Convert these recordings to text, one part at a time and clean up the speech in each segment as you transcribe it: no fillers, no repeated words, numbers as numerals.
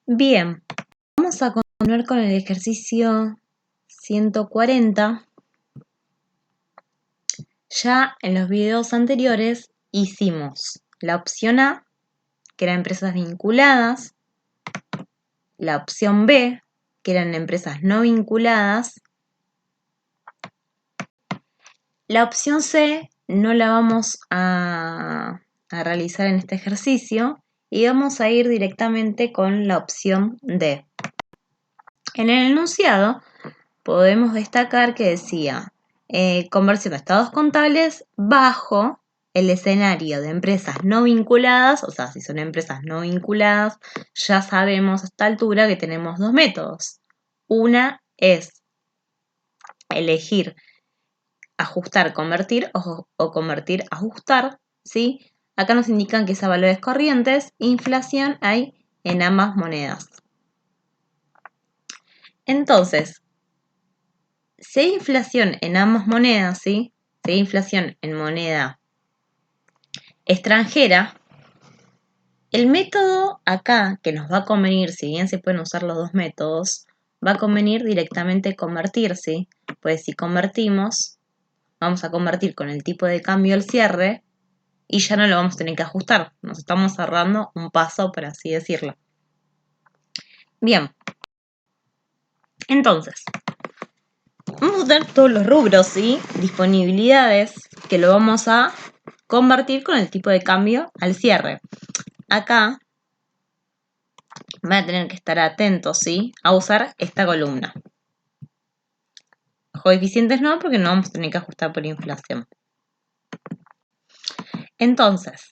Bien, vamos a continuar con el ejercicio 140. Ya en los videos anteriores hicimos la opción A, que eran empresas vinculadas, la opción B, que eran empresas no vinculadas. La opción C no la vamos a realizar en este ejercicio y vamos a ir directamente con la opción D. En el enunciado podemos destacar que decía conversión de estados contables bajo el escenario de empresas no vinculadas, o sea, si son empresas no vinculadas, ya sabemos a esta altura que tenemos dos métodos. Una es elegir ajustar, convertir o convertir, ajustar, ¿sí? Acá nos indican que es a valores corrientes, inflación hay en ambas monedas. Entonces, si hay inflación en ambas monedas, ¿sí? Si hay inflación en moneda extranjera, el método acá que nos va a convenir, si bien se pueden usar los dos métodos, va a convenir directamente convertir, ¿sí? Pues si convertimos, vamos a convertir con el tipo de cambio al cierre y ya no lo vamos a tener que ajustar. Nos estamos ahorrando un paso, por así decirlo. Bien. Entonces, vamos a tener todos los rubros, ¿sí? Disponibilidades, que lo vamos a convertir con el tipo de cambio al cierre. Acá van a tener que estar atentos, ¿sí? A usar esta columna. Coeficientes no, porque no vamos a tener que ajustar por inflación. Entonces,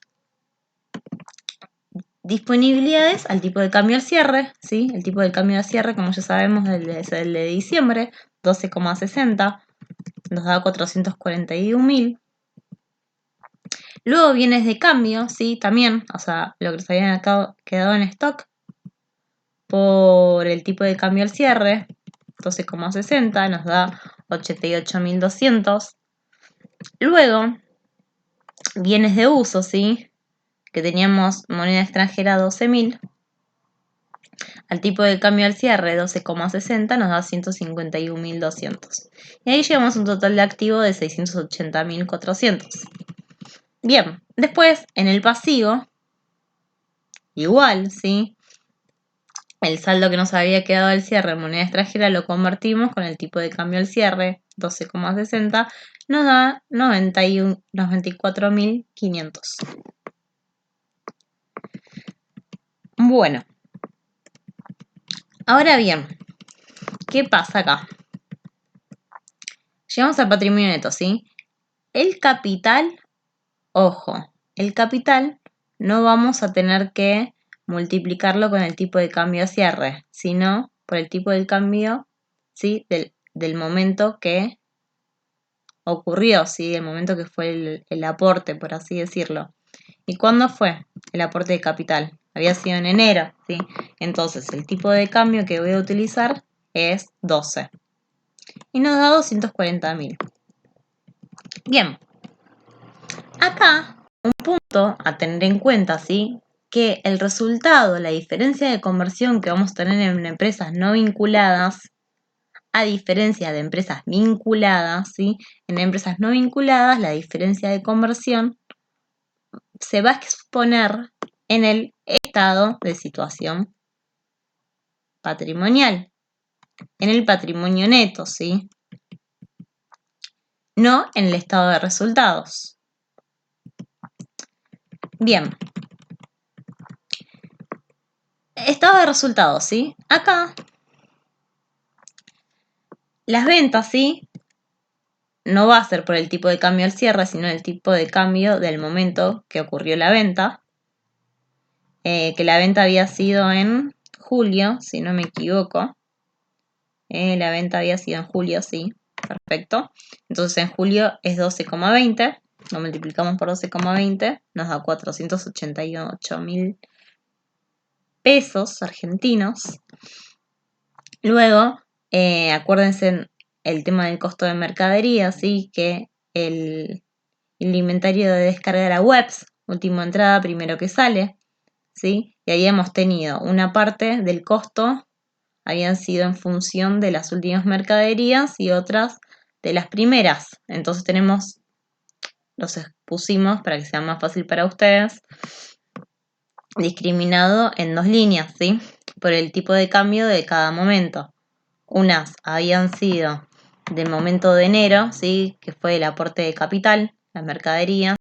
disponibilidades al tipo de cambio al cierre, ¿sí? El tipo de cambio al cierre, como ya sabemos, es el de diciembre, 12,60, nos da 441.000. Luego bienes de cambio, ¿sí? También, o sea, lo que nos habían quedado en stock por el tipo de cambio al cierre, 12,60, nos da 88.200. Luego, bienes de uso, ¿sí? Que teníamos moneda extranjera 12.000. Al tipo de cambio al cierre 12,60 nos da 151.200. Y ahí llegamos a un total de activo de 680.400. Bien, después en el pasivo, igual, ¿sí? El saldo que nos había quedado al cierre en moneda extranjera lo convertimos con el tipo de cambio al cierre 12,60, nos da 94.500. Bueno, ahora bien, ¿qué pasa acá? Llegamos al patrimonio neto, ¿sí? El capital, ojo, el capital no vamos a tener que multiplicarlo con el tipo de cambio a cierre, sino por el tipo de cambio, ¿sí? Del momento que ocurrió, ¿sí? El momento que fue el aporte, por así decirlo. ¿Y cuándo fue el aporte de capital? Había sido en enero, ¿sí? Entonces, el tipo de cambio que voy a utilizar es 12. Y nos da 240.000. Bien. Acá, un punto a tener en cuenta, ¿sí? Que el resultado, la diferencia de conversión que vamos a tener en empresas no vinculadas, a diferencia de empresas vinculadas, ¿sí? En empresas no vinculadas, la diferencia de conversión se va a exponer en el estado de situación patrimonial, en el patrimonio neto, ¿sí? No en el estado de resultados. Bien. Estado de resultados, ¿sí? Acá, las ventas, ¿sí? No va a ser por el tipo de cambio al cierre, sino el tipo de cambio del momento que ocurrió la venta. Que la venta había sido en julio, si no me equivoco. La venta había sido en julio, sí. Perfecto. Entonces en julio es 12,20. Lo multiplicamos por 12,20. Nos da 488.000 pesos argentinos. Luego, acuérdense el tema del costo de mercadería, ¿sí? Que el inventario de descarga a webs, última entrada, primero que sale, ¿sí? Y habíamos tenido una parte del costo, habían sido en función de las últimas mercaderías y otras de las primeras. Entonces los expusimos para que sea más fácil para ustedes, discriminado en 2 líneas, ¿sí? Por el tipo de cambio de cada momento. Unas habían sido del momento de enero, ¿sí? Que fue el aporte de capital, las mercaderías,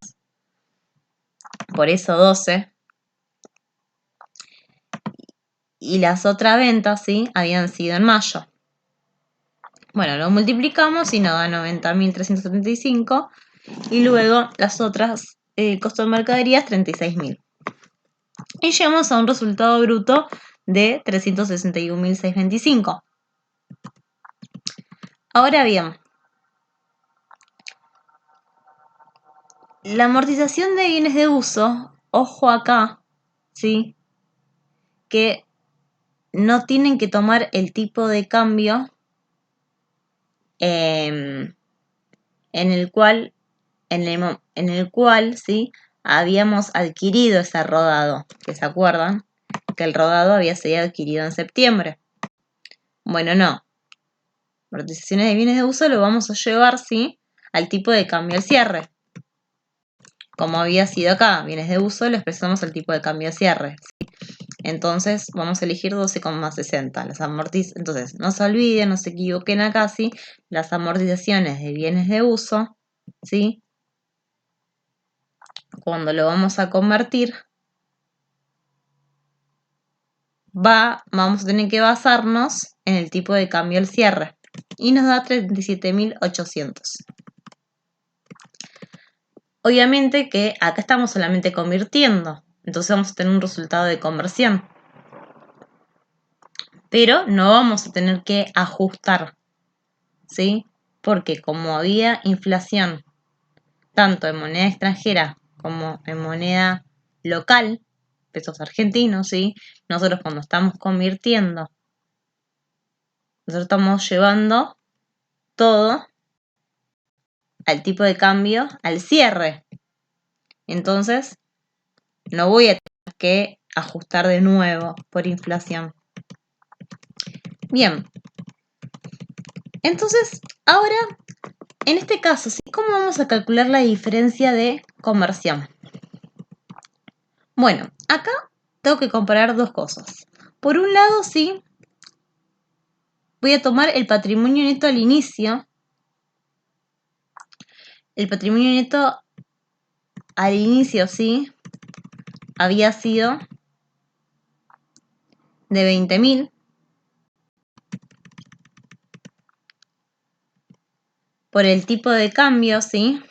por eso 12. Y las otras ventas, ¿sí? Habían sido en mayo. Bueno, lo multiplicamos y nos da 90.375. Y luego las otras, costo de mercaderías, 36.000. Y llegamos a un resultado bruto de 361.625. Ahora bien, la amortización de bienes de uso, ojo acá, ¿sí? Que no tienen que tomar el tipo de cambio en el cual, ¿sí? Habíamos adquirido ese rodado, que se acuerdan que el rodado había sido adquirido en septiembre. Bueno, no. Amortizaciones de bienes de uso lo vamos a llevar, ¿sí? Al tipo de cambio al cierre. Como había sido acá, bienes de uso, lo expresamos al tipo de cambio al cierre, ¿sí? Entonces vamos a elegir 12,60. Entonces, no se olviden, no se equivoquen acá, ¿sí? Las amortizaciones de bienes de uso, ¿sí? Cuando lo vamos a convertir, vamos a tener que basarnos en el tipo de cambio al cierre. Y nos da 37.800. Obviamente que acá estamos solamente convirtiendo. Entonces vamos a tener un resultado de conversión. Pero no vamos a tener que ajustar, ¿sí? Porque como había inflación tanto en moneda extranjera como en moneda local, pesos argentinos, ¿sí? Nosotros cuando estamos convirtiendo, nosotros estamos llevando todo al tipo de cambio al cierre. Entonces, no voy a tener que ajustar de nuevo por inflación. Bien. Entonces, ahora, en este caso, ¿sí? ¿Cómo vamos a calcular la diferencia de conversión? Bueno, acá tengo que comparar dos cosas. Por un lado, sí, voy a tomar el patrimonio neto al inicio. El patrimonio neto al inicio, sí, había sido de 20.000. Por el tipo de cambio, sí.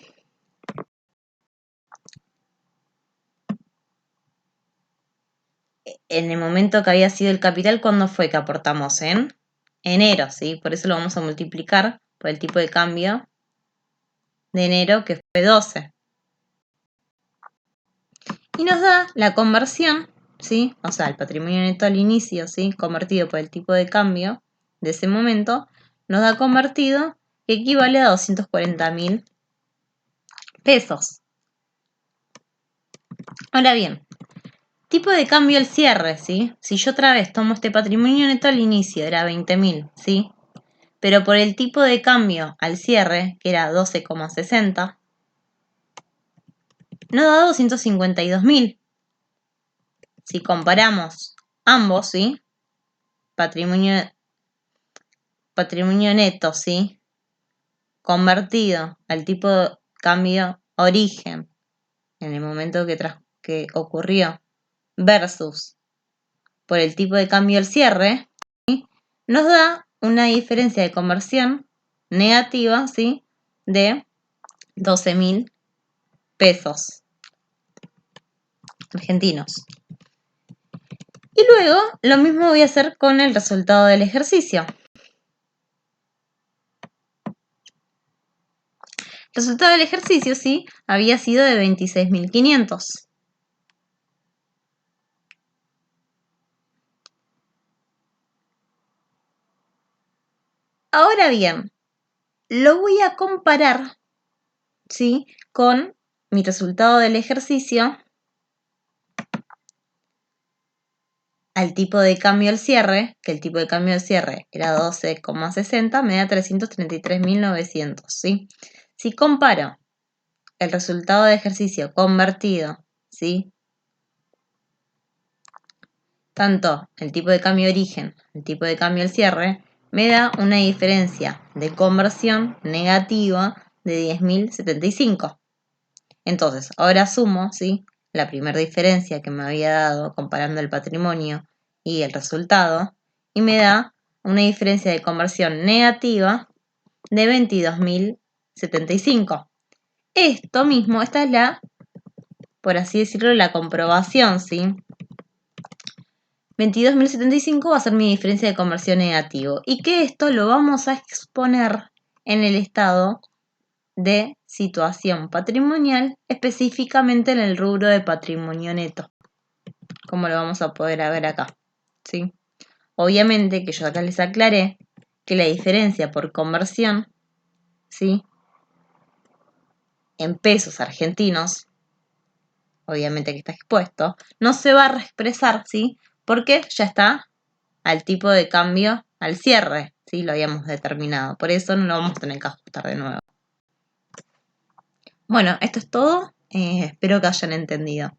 En el momento que había sido el capital, ¿cuándo fue que aportamos? En enero, ¿sí? Por eso lo vamos a multiplicar por el tipo de cambio de enero, que fue 12. Y nos da la conversión, ¿sí? O sea, el patrimonio neto al inicio, ¿sí? Convertido por el tipo de cambio de ese momento, nos da convertido que equivale a 240.000 pesos. Ahora bien, tipo de cambio al cierre, ¿sí? Si yo otra vez tomo este patrimonio neto al inicio, era 20.000, ¿sí? Pero por el tipo de cambio al cierre, que era 12,60, nos da 252.000. Si comparamos ambos, ¿sí? Patrimonio neto, ¿sí? Convertido al tipo de cambio origen en el momento que ocurrió versus por el tipo de cambio al cierre, ¿sí? Nos da una diferencia de conversión negativa, ¿sí? De 12.000 pesos argentinos. Y luego lo mismo voy a hacer con el resultado del ejercicio. El resultado del ejercicio, sí, había sido de 26.500. Ahora bien, lo voy a comparar, ¿sí? Con mi resultado del ejercicio al tipo de cambio al cierre, que el tipo de cambio al cierre era 12,60, me da 333.900, ¿sí? Si comparo el resultado de ejercicio convertido, ¿sí? Tanto el tipo de cambio de origen, el tipo de cambio al cierre, me da una diferencia de conversión negativa de 10.075. Entonces, ahora sumo, ¿sí? La primera diferencia que me había dado comparando el patrimonio y el resultado, y me da una diferencia de conversión negativa de 22.075. Esto mismo, esta es la, por así decirlo, la comprobación, ¿sí? 22.075 va a ser mi diferencia de conversión negativo, y que esto lo vamos a exponer en el estado de situación patrimonial, específicamente en el rubro de patrimonio neto, como lo vamos a poder ver acá, ¿sí? Obviamente que yo acá les aclaré que la diferencia por conversión, ¿sí? En pesos argentinos, obviamente que está expuesto, no se va a expresar, ¿sí? Porque ya está al tipo de cambio al cierre, ¿sí? Lo habíamos determinado, por eso no lo vamos a tener que ajustar de nuevo. Bueno, esto es todo, espero que hayan entendido.